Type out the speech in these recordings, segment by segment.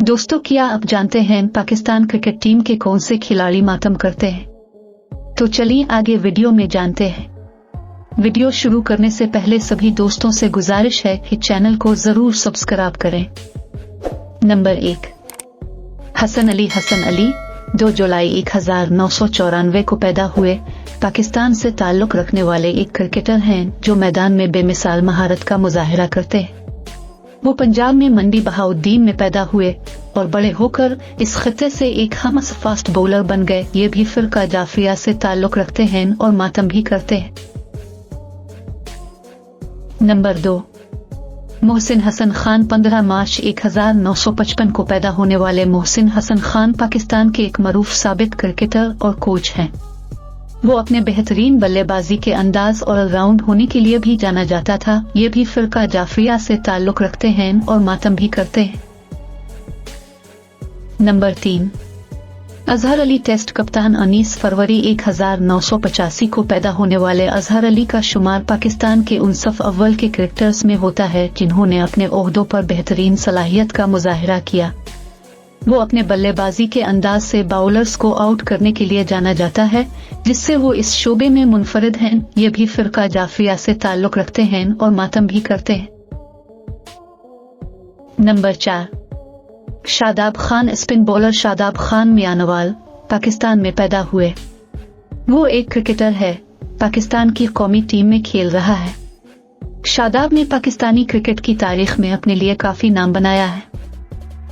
दोस्तों, क्या आप जानते हैं पाकिस्तान क्रिकेट टीम के कौन से खिलाड़ी मातम करते हैं? तो चलिए आगे वीडियो में जानते हैं। वीडियो शुरू करने से पहले सभी दोस्तों से गुजारिश है कि चैनल को जरूर सब्सक्राइब करें। नंबर 1, हसन अली 2 जुलाई 1994 को पैदा हुए पाकिस्तान से ताल्लुक रखने वाले एक क्रिकेटर हैं जो मैदान में बेमिसाल महारत का मुजाहिरा करते हैं। वो पंजाब में मंडी बहाउद्दीन में पैदा हुए और बड़े होकर इस खिते से एक हमस फास्ट बॉलर बन गए। ये भी फिरका जाफरिया से ताल्लुक रखते हैं और मातम भी करते हैं। नंबर 2, मोहसिन हसन खान 15 मार्च 1955 को पैदा होने वाले मोहसिन हसन खान पाकिस्तान के एक मरूफ साबिक क्रिकेटर और कोच हैं। वो अपने बेहतरीन बल्लेबाजी के अंदाज और ऑलराउंड होने के लिए भी जाना जाता था। ये भी फिरका जाफरिया से ताल्लुक रखते हैं और मातम भी करते हैं। नंबर 3, अजहर अली टेस्ट कप्तान 19 फरवरी 1985 को पैदा होने वाले अजहर अली का शुमार पाकिस्तान के उन सफ अव्वल के क्रिकेटर्स में होता है जिन्होंने अपने ओहदों पर बेहतरीन सलाहियत का मुजाहिरा किया। वो अपने बल्लेबाजी के अंदाज से बाउलर्स को आउट करने के लिए जाना जाता है, जिससे वो इस शोबे में मुनफरिद हैं। ये भी फिरका जाफरिया से ताल्लुक रखते हैं और मातम भी करते हैं। Number 4, Shadab Khan spin bowler Shadab Khan Mianwal Pakistan में पैदा हुए। वो एक क्रिकेटर है, पाकिस्तान की कौमी टीम में खेल रहा है। शादाब ने पाकिस्तानी क्रिकेट की तारीख में अपने लिए काफी नाम बनाया है।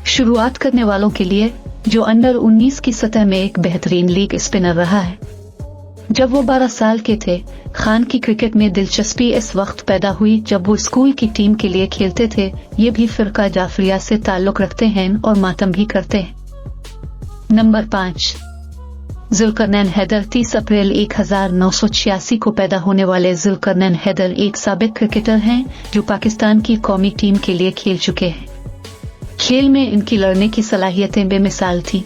शुरुआत करने वालों के लिए जो अंडर 19 की सतह में एक बेहतरीन लीग स्पिनर रहा है। जब वो 12 साल के थे, खान की क्रिकेट में दिलचस्पी इस वक्त पैदा हुई जब वो स्कूल की टीम के लिए खेलते थे। ये भी फिरका जाफरिया से ताल्लुक रखते हैं और मातम भी करते हैं। नंबर 5, जुल्करनैन हैदर 30 अप्रैल 1986 को पैदा होने वाले जुल्करनैन हैदर एक साबिक क्रिकेटर हैं जो पाकिस्तान की कौमी टीम के लिए खेल चुके हैं। खेल में इनकी लड़ने की सलाहियतें बेमिसाल थी।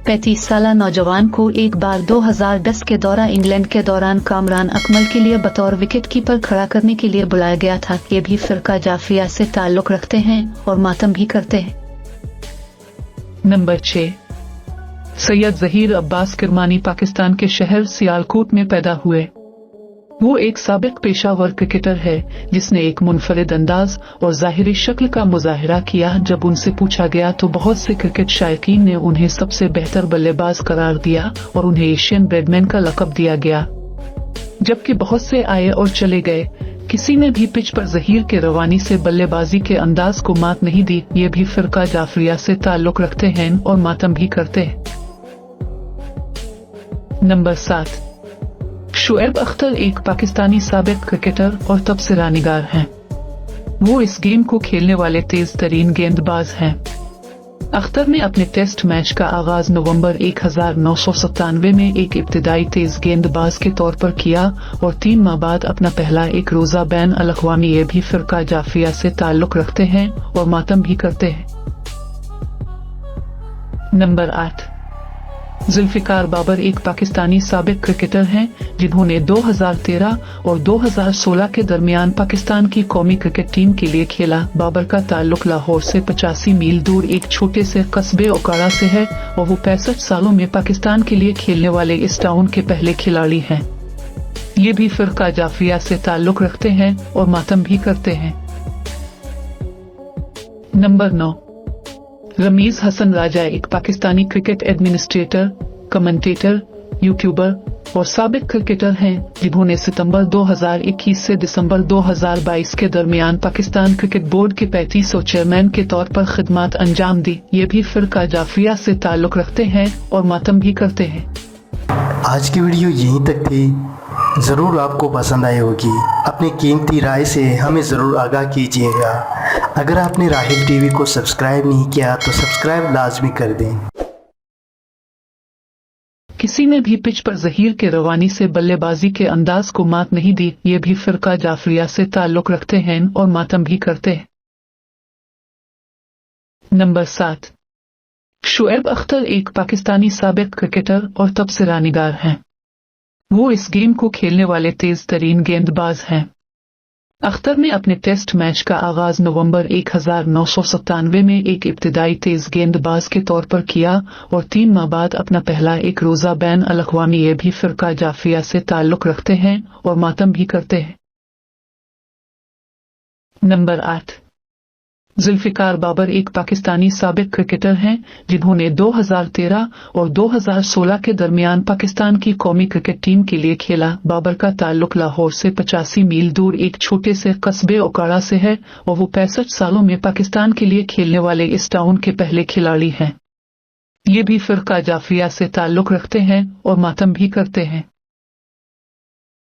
35 साला नौजवान को एक बार 2010 के दौरा इंग्लैंड के दौरान कामरान अकमल के लिए बतौर विकेट कीपर खड़ा करने के लिए बुलाया गया था। ये भी फिरका जाफरिया से ताल्लुक रखते हैं और मातम भी करते हैं। नंबर 6, सैयद जहीर अब्बास किरमानी पाकिस्तान के शहर सियालकोट में पैदा हुए। वो एक साबिक पेशावर क्रिकेटर है जिसने एक मुनफरिद अंदाज और ज़ाहिरी शक्ल का मुजाहिरा किया। जब उनसे पूछा गया तो बहुत से क्रिकेट शायकीन ने उन्हें सबसे बेहतर बल्लेबाज करार दिया और उन्हें एशियन ब्रेडमैन का लक़ब दिया गया। जबकि बहुत से आए और चले गए, किसी ने भी पिच पर जहीर के रवानी से बल्लेबाजी के अंदाज को मात नहीं दी। ये भी फिरका जाफरिया से ताल्लुक रखते हैं और मातम भी करते हैं। नंबर 7, शुएब अख्तर एक पाकिस्तानी साबिक क्रिकेटर और तबसरानिगार हैं। वो इस गेम को खेलने वाले तेज तरीन गेंदबाज हैं। अख्तर ने अपने टेस्ट मैच का आगाज नवंबर 1997 में एक इब्तिदाई तेज गेंदबाज के तौर पर किया और 3 माह बाद अपना पहला एक रोजा बैन अल-अक़वामी ये भी फिरका जाफरिया से ताल्लुक रखते हैं और मातम भी करते हैं। नंबर 8, जुल्फिकार बाबर एक पाकिस्तानी साबिक क्रिकेटर हैं जिन्होंने 2013 और 2016 के दरमियान पाकिस्तान की कौमी क्रिकेट टीम के लिए खेला। बाबर का ताल्लुक लाहौर से 85 मील दूर एक छोटे से कस्बे ओकारा से है और वो 65 सालों में पाकिस्तान के लिए खेलने वाले इस टाउन के पहले खिलाड़ी हैं। ये भी फिरका जाफरिया से ताल्लुक रखते हैं और मातम भी करते हैं। नंबर 9, रमीज हसन राजा एक Pakistani cricket administrator, commentator, YouTuber और साबिक क्रिकेटर हैं जिन्होंने सितंबर 2021 से दिसंबर 2022 के दरमियान पाकिस्तान क्रिकेट बोर्ड के 35 चेयरमैन के तौर पर खिदमत अंजाम दी। ये भी फिरका जाफरिया से ताल्लुक रखते हैं और मातम भी करते हैं। आज की वीडियो यहीं तक थी। ज़रूर आपको पसंद आई होगी। अपनी कीमती राय से हमें ज़रूर आगाह कीजिएगा। अगर आपने राहिल टीवी को सब्सक्राइब नहीं किया तो सब्सक्राइब लाजमी कर दें। किसी ने भी पिच पर जहीर के रवानी से बल्लेबाजी के अंदाज को मात नहीं दी। ये भी फिरका जाफरिया से ताल्लुक रखते हैं और मातम भी करते हैं। नंबर 7, शुएब अख्तर एक पाकिस्तानी साबिक क्रिकेटर और तबसरानिगार हैं। वो इस गेम को खेलने वाले तेज तरीन गेंदबाज हैं। अख्तर ने अपने टेस्ट मैच का आगाज नवंबर 1997 में एक इब्तिदाई तेज गेंदबाज के तौर पर किया और 3 माह बाद अपना पहला एक रोजा बैन अल-अक़वामी ये भी फ़िरका जाफिया से ताल्लुक़ रखते हैं और मातम भी करते हैं। नंबर 8, जुल्फ़िकार बाबर एक पाकिस्तानी साबिक क्रिकेटर हैं जिन्होंने 2013 और 2016 के दरमियान पाकिस्तान की कौमी क्रिकेट टीम के लिए खेला। बाबर का ताल्लुक लाहौर से 85 मील दूर एक छोटे से कस्बे ओकाड़ा से है और वो 65 सालों में पाकिस्तान के लिए खेलने वाले इस टाउन के पहले खिलाड़ी हैं। ये भी फ़िरका जाफिया से ताल्लुक रखते हैं और मातम भी करते हैं।